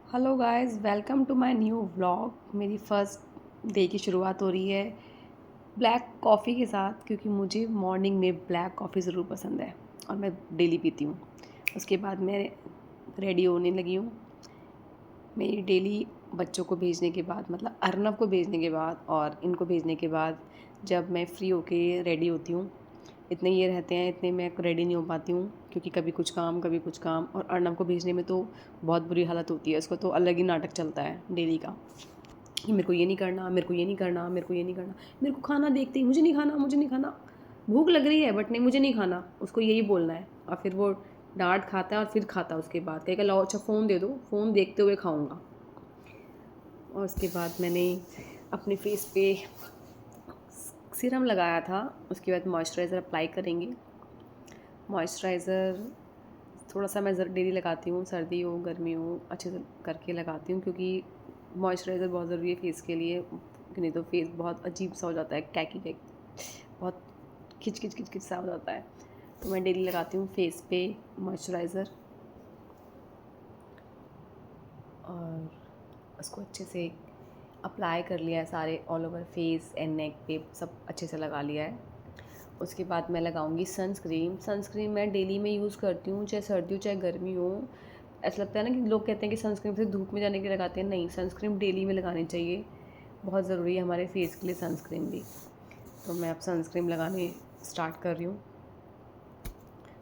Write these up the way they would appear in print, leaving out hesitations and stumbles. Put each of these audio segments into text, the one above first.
Hello guys, welcome to my new vlog. मेरी first day की शुरुआत हो रही है ब्लैक कॉफ़ी के साथ, क्योंकि मुझे मॉर्निंग में ब्लैक कॉफ़ी ज़रूर पसंद है और मैं डेली पीती हूँ। उसके बाद मैं रेडी होने लगी हूँ। मेरी डेली बच्चों को भेजने के बाद, मतलब अर्नव को भेजने के बाद और इनको भेजने के बाद, जब मैं फ्री होके रेडी होती हूँ, इतने ये रहते हैं, इतने मैं रेडी नहीं हो पाती हूँ, क्योंकि कभी कुछ काम कभी कुछ काम। और अर्नव को भेजने में तो बहुत बुरी हालत होती है, उसको तो अलग ही नाटक चलता है डेली का कि मेरे को ये नहीं करना, मेरे को ये नहीं करना, मेरे को ये नहीं करना। मेरे को खाना देखते ही मुझे नहीं खाना, मुझे नहीं खाना, भूख लग रही है बट नहीं, मुझे नहीं खाना, उसको यही बोलना है। और फिर वो डांट खाता है और फिर खाता है। उसके बाद कहेगा लाओ, अच्छा फ़ोन दे दो, फ़ोन देखते हुए खाऊंगा। और उसके बाद मैंने अपने फेस पे सीरम लगाया था। उसके बाद मॉइस्चराइज़र अप्लाई करेंगे। मॉइस्चराइज़र थोड़ा सा मैं डेली लगाती हूँ, सर्दी हो गर्मी हो अच्छे से करके लगाती हूँ, क्योंकि मॉइस्चराइज़र बहुत ज़रूरी है फेस के लिए, कि नहीं तो फेस बहुत अजीब सा हो जाता है, कैकी कैक, बहुत खिच खिच खिच खिच सा हो जाता है। तो मैं डेली लगाती हूँ फेस पे मॉइस्चराइज़र, और उसको अच्छे से अप्लाई कर लिया है, सारे all over face and neck पे सब अच्छे से लगा लिया है। उसके बाद मैं लगाऊंगी सनस्क्रीन। सनस्क्रीन मैं डेली में यूज़ करती हूँ, चाहे सर्दी हो चाहे गर्मी हो। ऐसा लगता है ना कि लोग कहते हैं कि सनस्क्रीन से धूप में जाने के लिए लगाते हैं, नहीं, सनस्क्रीन डेली में लगानी चाहिए, बहुत ज़रूरी है हमारे फेस के लिए सनस्क्रीन भी। तो मैं अब सनस्क्रीन लगाने स्टार्ट कर रही हूँ।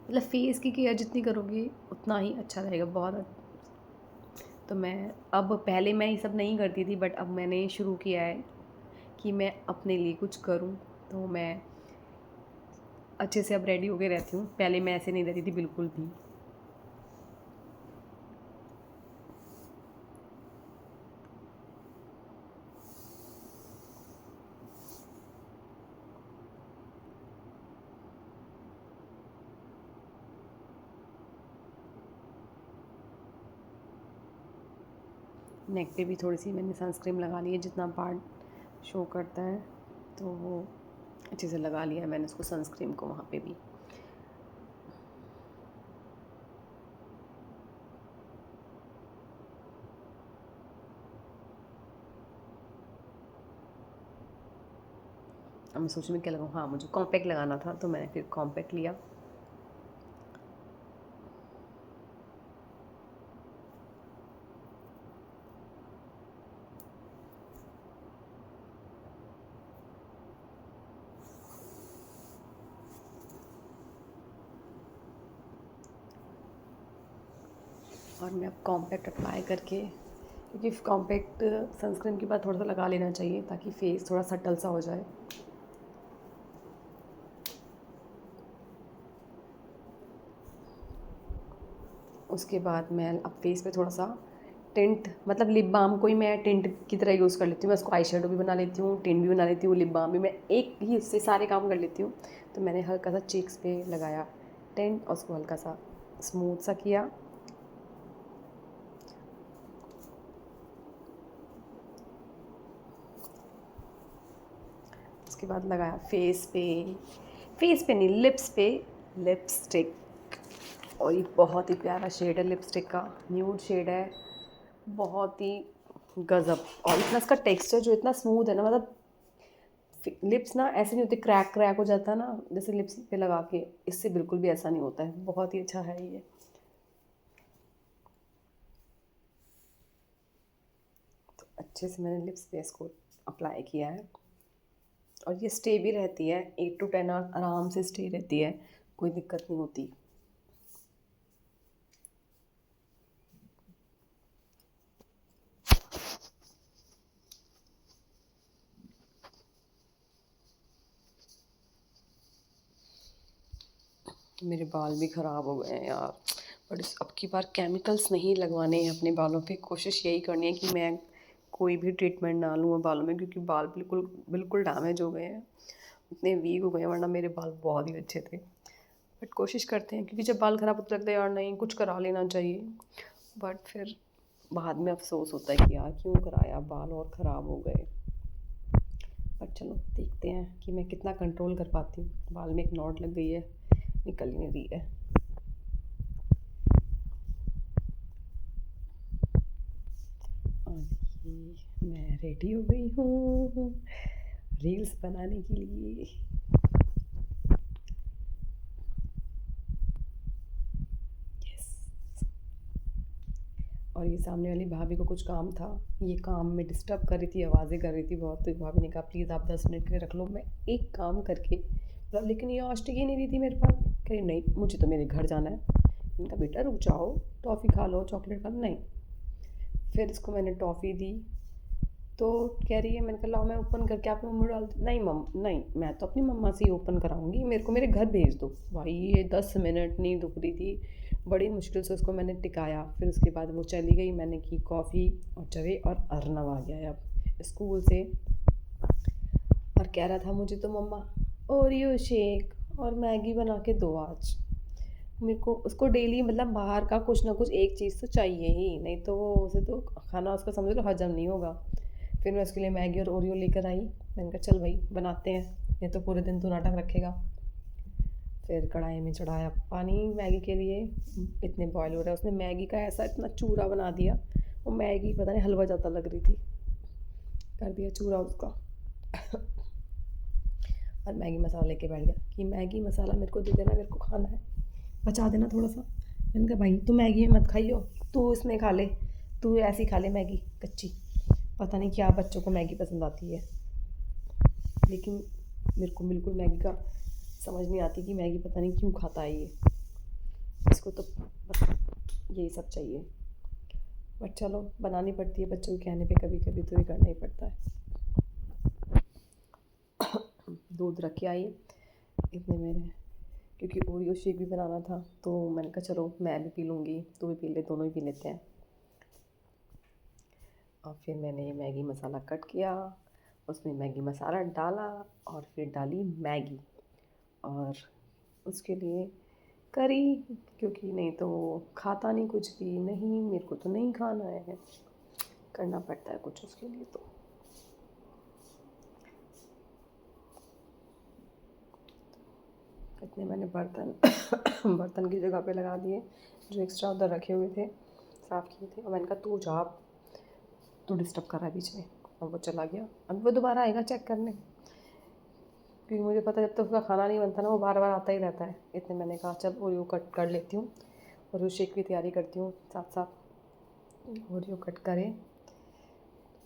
मतलब फेस की केयर जितनी करोगे उतना ही अच्छा रहेगा, बहुत। तो मैं अब, पहले मैं ये सब नहीं करती थी, बट अब मैंने शुरू किया है कि मैं अपने लिए कुछ करूं। तो मैं अच्छे से अब रेडी होके रहती हूँ, पहले मैं ऐसे नहीं रहती थी बिल्कुल भी। नेक पे भी थोड़ी सी मैंने सनस्क्रीन लगा ली है, जितना पार्ट शो करता है तो वो अच्छे से लगा लिया है मैंने उसको, सनस्क्रीन को वहाँ पे भी। अब मैं सोच रही हूँ क्या लगाऊँ। हाँ, मुझे कॉम्पैक्ट लगाना था, तो मैंने फिर कॉम्पैक्ट लिया। और मैं अब कॉम्पैक्ट अप्लाई करके, क्योंकि कॉम्पैक्ट सनस्क्रीन के बाद थोड़ा सा लगा लेना चाहिए ताकि फेस थोड़ा सटल सा हो जाए। उसके बाद मैं अब फेस पे थोड़ा सा टिंट, मतलब लिप बाम को ही मैं टिंट की तरह यूज़ कर लेती हूँ। मैं उसको आई शेडो भी बना लेती हूँ, टिंट भी बना लेती हूँ, लिप बाम भी, मैं एक ही उससे सारे काम कर लेती हूँ। तो मैंने हल्का सा चीक्स पे लगाया टिंट और उसको हल्का सा स्मूथ सा किया। उसके बाद लगाया फेस पे नहीं, लिप्स पे लिपस्टिक। और ये बहुत ही प्यारा शेड है लिपस्टिक का, न्यूड शेड है, बहुत ही गज़ब। और इतना इसका टेक्सचर जो इतना स्मूथ है ना, मतलब लिप्स ना ऐसे नहीं होते क्रैक क्रैक हो जाता है ना, जैसे लिप्स पे लगा के, इससे बिल्कुल भी ऐसा नहीं होता है, बहुत ही अच्छा है ये। तो अच्छे से मैंने लिप्स पे इसको अप्लाई किया है, और ये स्टे भी रहती है, 8 to 10 आवर आराम से स्टे रहती है, कोई दिक्कत नहीं होती। मेरे बाल भी ख़राब हो गए हैं यार, बट इस अब की बार केमिकल्स नहीं लगवाने हैं अपने बालों पे। कोशिश यही करनी है कि मैं कोई भी ट्रीटमेंट ना लूँ बालों में, क्योंकि बाल बिल्कुल बिल्कुल डैमेज हो गए हैं, इतने वीक हो गए हैं, वरना मेरे बाल बहुत ही अच्छे थे। बट कोशिश करते हैं, क्योंकि जब बाल ख़राब होते लगता है यार नहीं कुछ करा लेना चाहिए, बट फिर बाद में अफसोस होता है कि यार क्यों कराया, बाल और ख़राब हो गए। पर चलो देखते हैं कि मैं कितना कंट्रोल कर पाती हूँ। बाल में एक नॉट लग गई है, निकल ही नहीं रही है। फाइनली मैं रेडी हो गई हूँ रील्स बनाने के लिए। यस। और ये सामने वाली भाभी को कुछ काम था, ये काम में डिस्टर्ब कर रही थी, आवाज़ें कर रही थी बहुत। तो भाभी ने कहा प्लीज़ आप 10 मिनट के लिए रख लो, मैं एक काम करके मतलब, लेकिन ये आज टिक ही नहीं रही थी मेरे पास। कह रही नहीं मुझे तो मेरे घर जाना है। इनका बेटा रुक जाओ, टॉफ़ी खा लो, चॉकलेट खा लो। नहीं, फिर इसको मैंने टॉफ़ी दी तो कह रही है, मैंने कहा लाओ मैं ओपन करके आप मम्मी डाल। नहीं नहीं, मैं तो अपनी मम्मा से ही ओपन कराऊंगी, मेरे को मेरे घर भेज दो। भाई ये 10 मिनट नहीं रुक रही थी, बड़ी मुश्किल से उसको मैंने टिकाया। फिर उसके बाद वो चली गई, मैंने की कॉफ़ी और चाय। और अर्नव आ गया है अब स्कूल से, और कह रहा था मुझे तो मम्मा ओरियो शेक और मैगी बना के दो आज। मेरे को उसको डेली मतलब बाहर का कुछ ना कुछ एक चीज़ तो चाहिए ही, नहीं तो वो उसे तो खाना उसका समझ लो हजम नहीं होगा। फिर मैं उसके लिए मैगी और ओरियो लेकर आई। मैंने कहा चल भाई बनाते हैं, ये तो पूरे दिन तू नाटक रखेगा। फिर कढ़ाई में चढ़ाया पानी मैगी के लिए, इतने बॉयल हो रहा है। उसने मैगी का ऐसा इतना चूरा बना दिया, वो मैगी पता नहीं हलवा ज़्यादा लग रही थी, कर दिया चूरा उसका। और मैगी मसाला लेके बैठ गया कि मैगी मसाला मेरे को दे देना, मेरे को खाना है, बचा देना थोड़ा सा। मैंने कहा भाई तू मैगी में मत खाइयो, तू इसमें खा ले, तू ऐसी खा ले मैगी कच्ची। पता नहीं क्या बच्चों को मैगी पसंद आती है, लेकिन मेरे को बिल्कुल मैगी का समझ नहीं आती कि मैगी पता नहीं क्यों खाता है ये। इसको तो बस यही सब चाहिए, बट चलो बनानी पड़ती है बच्चों के कहने पे, कभी कभी तो ये करना ही पड़ता है। दूध रख के आई इतने मेरे, क्योंकि ओरियो शेक भी बनाना था। तो मैंने कहा चलो मैं भी पी लूँगी, तू भी पी ले, दोनों ही पी लेते हैं। और फिर मैंने मैगी मसाला कट किया, उसमें मैगी मसाला डाला और फिर डाली मैगी, और उसके लिए करी, क्योंकि नहीं तो खाता नहीं कुछ भी। नहीं मेरे को तो नहीं खाना है, करना पड़ता है कुछ उसके लिए। तो इतने मैंने बर्तन बर्तन की जगह पे लगा दिए, जो एक्स्ट्रा उधर रखे हुए थे साफ़ किए थे। और मैंने कहा तू जा, तू डिस्टर्ब कर रहा है बीच में। और वो चला गया, अब वो दोबारा आएगा चेक करने, क्योंकि मुझे पता है जब तक उसका खाना नहीं बनता ना वो बार बार आता ही रहता है। इतने मैंने कहा चल ओरियो कट कर लेती हूँ, ओरियो शेक की तैयारी करती हूँ साथ साथ। ओरियो कट करें,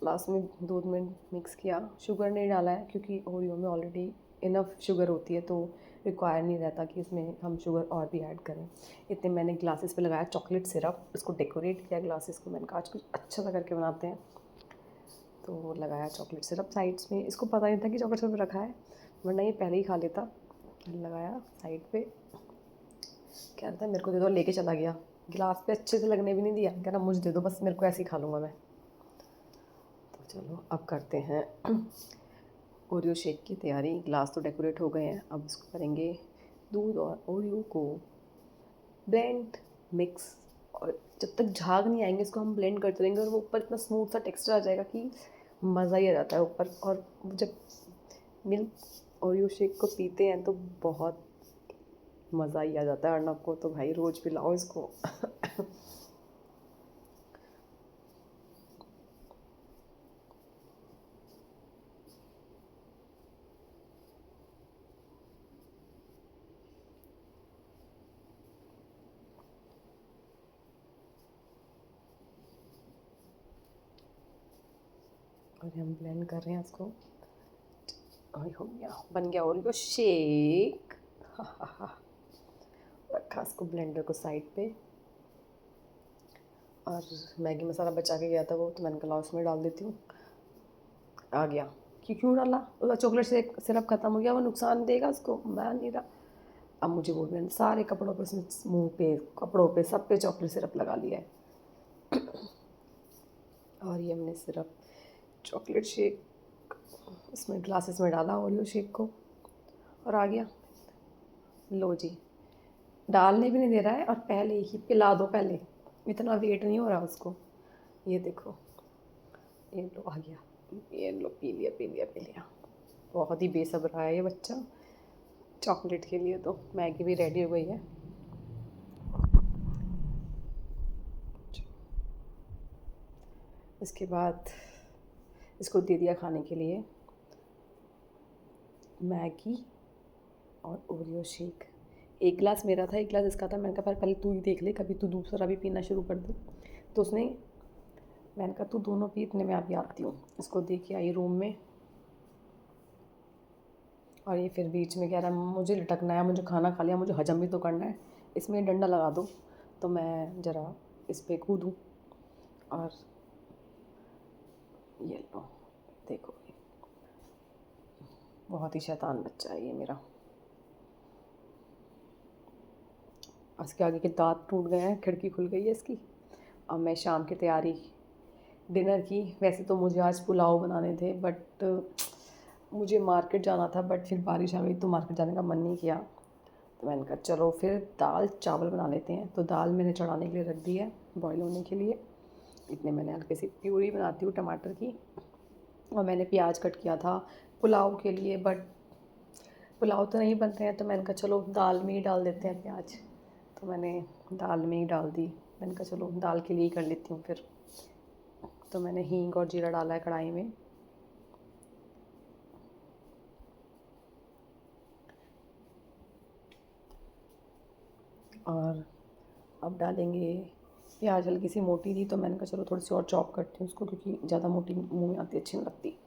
लास्ट में दूध में मिक्स किया, शुगर नहीं डाला है क्योंकि ओरियो में ऑलरेडी इनफ शुगर होती है, तो रिक्वायर नहीं रहता कि इसमें हम शुगर और भी ऐड करें। इतने मैंने ग्लासेस पे लगाया चॉकलेट सिरप, उसको डेकोरेट किया ग्लासेस को। मैंने कहा आज कुछ अच्छा सा करके बनाते हैं, तो लगाया चॉकलेट सिरप साइड्स में। इसको पता नहीं था कि चॉकलेट सिरप रखा है, वरना ये पहले ही खा लेता। लगाया साइड पे, कह रहा था मेरे को दे दो, लेके चला गया। गिलास पे अच्छे से लगने भी नहीं दिया, कह रहा मुझे दे दो बस, मेरे को ऐसे ही खा लूँगा मैं। तो चलो अब करते हैं ओरियो शेक की तैयारी। ग्लास तो डेकोरेट हो गए हैं, अब इसको करेंगे दूध और ओरियो को ब्लेंड मिक्स। और जब तक झाग नहीं आएंगे इसको हम ब्लेंड करते रहेंगे, और वो ऊपर इतना स्मूथ सा टेक्सचर आ जाएगा कि मज़ा ही आ जाता है ऊपर। और जब मिल्क ओरियो शेक को पीते हैं तो बहुत मज़ा ही आ जाता है। अर्नब को तो भाई रोज़ पिलाओ इसको। और हम ब्लेंड कर रहे हैं इसको, और हो गया, बन गया ओरियो शेक। रखा इसको ब्लेंडर को साइड पे, और मैगी मसाला बचा के गया था वो, तो मैंने कहा उसमें डाल देती हूँ। आ गया कि क्यों डाला, उसका चॉकलेट से सिरप ख़त्म हो गया, वो नुकसान देगा उसको, मैं नहीं रहा। अब मुझे वो मैंने सारे कपड़ों पे, उसमें मुँह पे, कपड़ों पे, सब पे चॉकलेट सिरप लगा लिया है। और ये हमने सिरप चॉकलेट शेक इसमें ग्लासेस में डाला ओरियो शेक को, और आ गया। लो जी, डालने भी नहीं दे रहा है, और पहले ही पिला दो, पहले इतना वेट नहीं हो रहा उसको। ये देखो, ये लो आ गया, ये लो पी लिया पी लिया पी लिया। बहुत ही बेसब्र है ये बच्चा चॉकलेट के लिए। तो मैगी भी रेडी हो गई है। इसके बाद इसको दे दिया खाने के लिए मैगी और ओरियो शेक। एक गिलास मेरा था, एक गिलास इसका था। मैंने कहा पहले तू ही देख ले, कभी तू दूसरा भी पीना शुरू कर दे। तो उसने, मैंने कहा तू दोनों पी, इतने में अभी आती हूँ। इसको दे के आई रूम में, और ये फिर बीच में कह रहा है मुझे लटकना है, मुझे खाना खा लिया, मुझे हजम भी तो करना है, इसमें डंडा लगा दो। तो मैं ज़रा इस पर कूदूँ, और ये लो देखो, बहुत ही शैतान बच्चा है ये मेरा। इसके आगे के दांत टूट गए हैं, खिड़की खुल गई है इसकी। अब मैं शाम की तैयारी डिनर की। वैसे तो मुझे आज पुलाव बनाने थे, बट मुझे मार्केट जाना था, बट फिर बारिश आ गई तो मार्केट जाने का मन नहीं किया। तो मैंने कहा चलो फिर दाल चावल बना लेते हैं। तो दाल मैंने चढ़ाने के लिए रख दी है, बॉईल होने के लिए। इतने मैंने हल्की सी प्यूरी बनाती हूँ टमाटर की, और मैंने प्याज कट किया था पुलाव के लिए, बट पुलाव तो नहीं बनते हैं, तो मैंने कहा चलो दाल में ही डाल देते हैं प्याज। तो मैंने दाल में ही डाल दी। मैंने कहा चलो दाल के लिए ही कर लेती हूँ फिर। तो मैंने हींग और जीरा डाला है कढ़ाई में, और अब डालेंगे प्याज। हल्की सी मोटी थी तो मैंने कहा चलो थोड़ी सी और चॉप करती हूँ उसको, क्योंकि ज़्यादा मोटी मुँह में आती अच्छी नहीं लगती।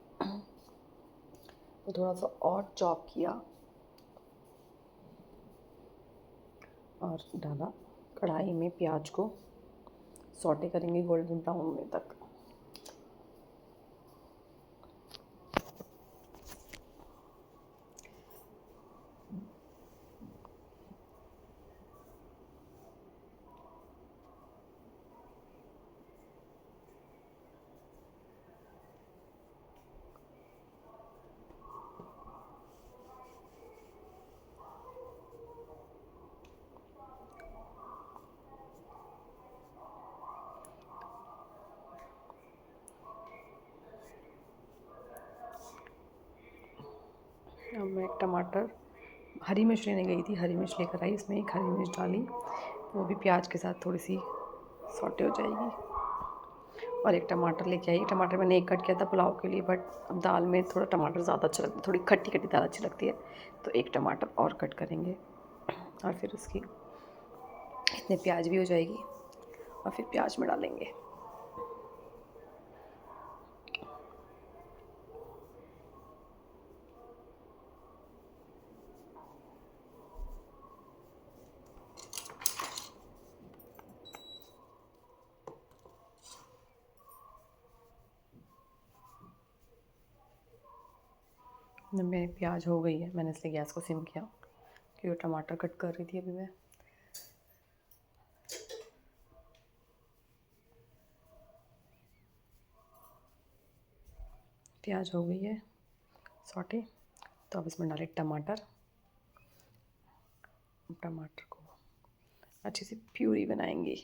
तो थोड़ा सा और चॉप किया और डाला कढ़ाई में। प्याज को सौटे करेंगे गोल्डन ब्राउन होने तक। अब मैं एक टमाटर, हरी मिर्च लेने गई थी, हरी मिर्च लेकर आई, इसमें एक हरी मिर्च डाली, वो भी प्याज के साथ थोड़ी सी सौटे हो जाएगी। और एक टमाटर लेके आई। टमाटर मैंने एक कट किया था पुलाव के लिए, बट अब दाल में थोड़ा टमाटर ज़्यादा अच्छा लगता है, थोड़ी खट्टी खट्टी दाल अच्छी लगती है, तो एक टमाटर और कट करेंगे। और फिर उसकी इतने प्याज भी हो जाएगी, और फिर प्याज में डालेंगे। मेरी प्याज हो गई है, मैंने इसलिए गैस को सिम किया, क्योंकि टमाटर कट कर रही थी अभी मैं। प्याज हो गई है सौटे, तो अब इसमें डालें टमाटर। टमाटर को अच्छे से प्यूरी बनाएंगे।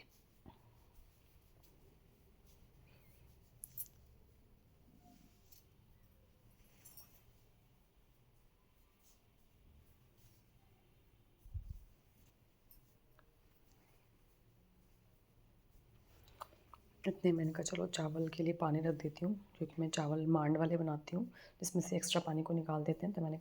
इतने मैंने कहा चलो चावल के लिए पानी रख देती हूँ, क्योंकि मैं चावल मांड वाले बनाती हूँ जिसमें से एक्स्ट्रा पानी को निकाल देते हैं। तो मैंने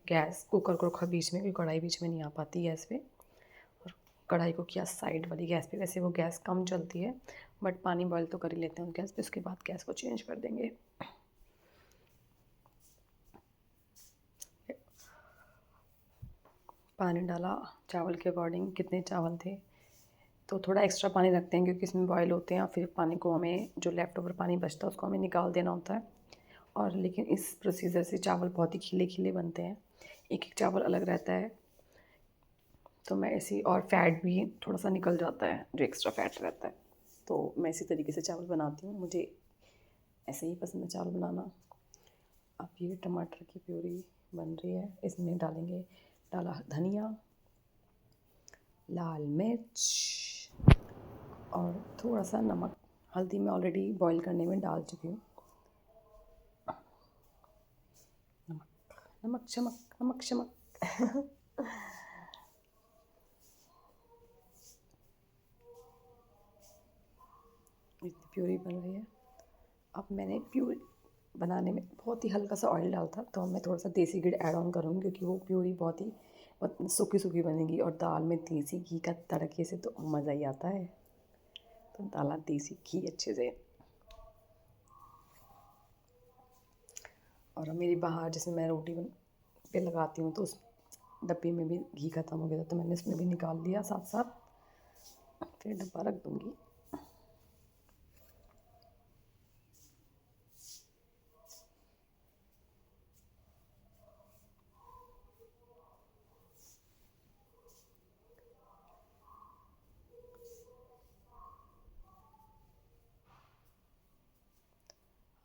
गैस कुकर को रखा बीच में, क्योंकि कढ़ाई बीच में नहीं आ पाती गैस पे, और कढ़ाई को किया साइड वाली गैस पे। वैसे वो गैस कम चलती है, बट पानी बॉयल तो कर ही लेते हैं उस गैस पे, उसके बाद गैस को चेंज कर देंगे। पानी डाला चावल के अकॉर्डिंग, कितने चावल थे तो थोड़ा एक्स्ट्रा पानी रखते हैं, क्योंकि इसमें बॉयल होते हैं, और फिर पानी को हमें, जो लेफ़्ट ओवर पानी बचता है उसको हमें निकाल देना होता है। और लेकिन इस प्रोसीजर से चावल बहुत ही खिले खिले बनते हैं, एक एक चावल अलग रहता है। तो मैं ऐसी, और फैट भी थोड़ा सा निकल जाता है जो एक्स्ट्रा फैट रहता है। तो मैं इसी तरीके से चावल बनाती हूँ, मुझे ऐसे ही पसंद है चावल बनाना। अब ये टमाटर की प्यूरी बन रही है, इसमें डालेंगे, डाला धनिया, लाल मिर्च और थोड़ा सा नमक। हल्दी मैं ऑलरेडी बॉईल करने में डाल चुकी हूँ। नमक नमक शमक, नमक शमक। इतनी प्यूरी बन रही है। अब मैंने बनाने में बहुत ही हल्का सा ऑयल डालता, तो मैं थोड़ा सा देसी घी ऐड ऑन करूँगी क्योंकि वो प्यूरी बहुत सूखी सूखी बनेगी और दाल में देसी घी का तड़के से तो मज़ा ही आता है। तो डाला देसी घी अच्छे से। और मेरी बाहर जैसे मैं रोटी पे लगाती हूँ तो उस डब्बे में भी घी ख़त्म हो गया था, तो मैंने इसमें भी निकाल दिया साथ साथ, फिर डब्बा रख दूँगी।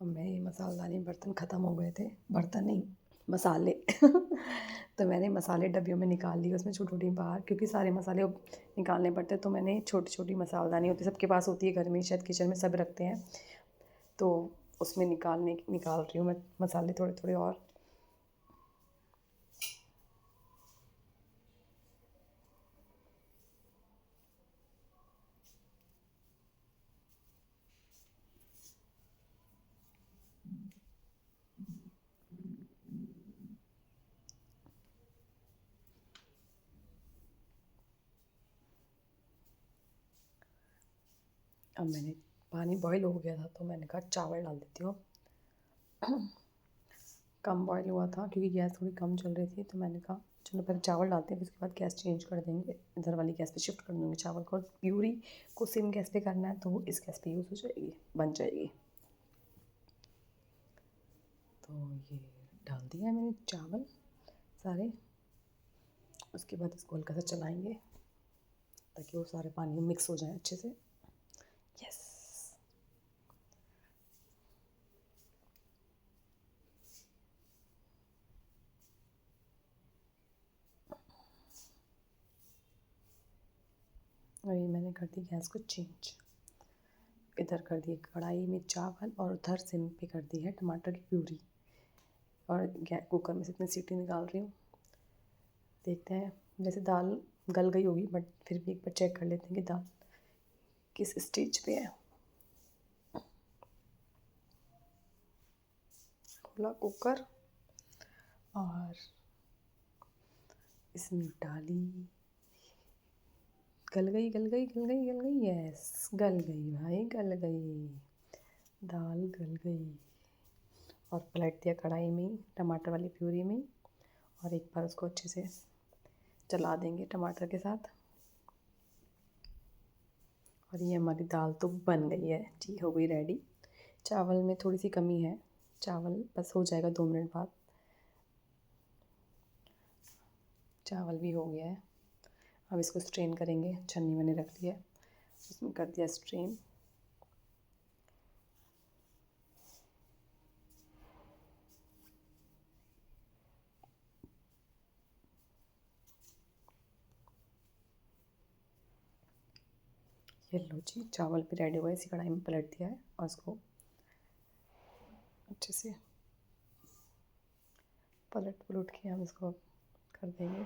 अब मेरे मसालेदानी बर्तन ख़त्म हो गए थे, बर्तन नहीं मसाले तो मैंने मसाले डब्बियों में निकाल लिए, उसमें छोटी छोटी बाहर, क्योंकि सारे मसाले अब निकालने पड़ते हैं, तो मैंने छोटी छोटी मसालेदानी होती है, सबके पास होती है घर में, शायद किचन में सब रखते हैं, तो उसमें निकाल रही हूँ मैं मसाले थोड़े थोड़े। और अब मैंने पानी बॉईल हो गया था, तो मैंने कहा चावल डाल देती हूँ। कम बॉईल हुआ था क्योंकि गैस थोड़ी कम चल रही थी, तो मैंने कहा चलो पहले चावल डालते हैं, फिर उसके बाद गैस चेंज कर देंगे, इधर वाली गैस पे शिफ्ट कर दूँगी चावल को। प्यूरी को सिम गैस पे करना है, तो वो इस गैस पे यूज़ हो जाएगी, बन जाएगी। तो ये डाल दिया मैंने चावल सारे। उसके बाद इसको हल्का सा चलाएंगे ताकि वो सारे पानी में मिक्स हो जाए अच्छे से। यस। और ये मैंने कर दी गैस को चेंज, इधर कर दिए कढ़ाई में चावल और उधर सिम पे कर दी है टमाटर की प्यूरी। और कुकर में से इतनी सीटी निकाल रही हूँ, देखते हैं। वैसे दाल गल गई होगी, बट फिर भी एक बार चेक कर लेते हैं कि दाल किस स्टेज पे है। खोला कुकर और इसमें डाली, गल गई गल गई गल गई गल गई, यस गल गई भाई, गल गई दाल, गल गई। और पलट दिया कढ़ाई में टमाटर वाली प्यूरी में, और एक बार उसको अच्छे से चला देंगे टमाटर के साथ। और ये हमारी दाल तो बन गई है जी, हो गई रेडी। चावल में थोड़ी सी कमी है, चावल बस हो जाएगा 2 मिनट बाद। चावल भी हो गया है, अब इसको स्ट्रेन करेंगे। छन्नी मैंने रख लिया है, उसमें कर दिया स्ट्रेन। ये लो जी, चावल भी रेडी हुआ है, इसी कढ़ाई में पलट दिया है और इसको अच्छे से पलट के हम इसको कर देंगे।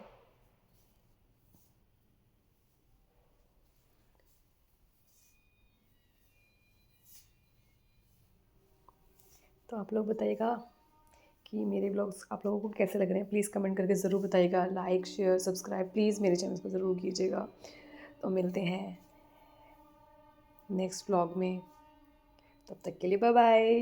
तो आप लोग बताइएगा कि मेरे ब्लॉग्स आप लोगों को कैसे लग रहे हैं, प्लीज़ कमेंट करके ज़रूर बताइएगा। लाइक शेयर सब्सक्राइब प्लीज़ मेरे चैनल को ज़रूर कीजिएगा। तो मिलते हैं नेक्स्ट ब्लॉग में, तब तक के लिए बाय बाय।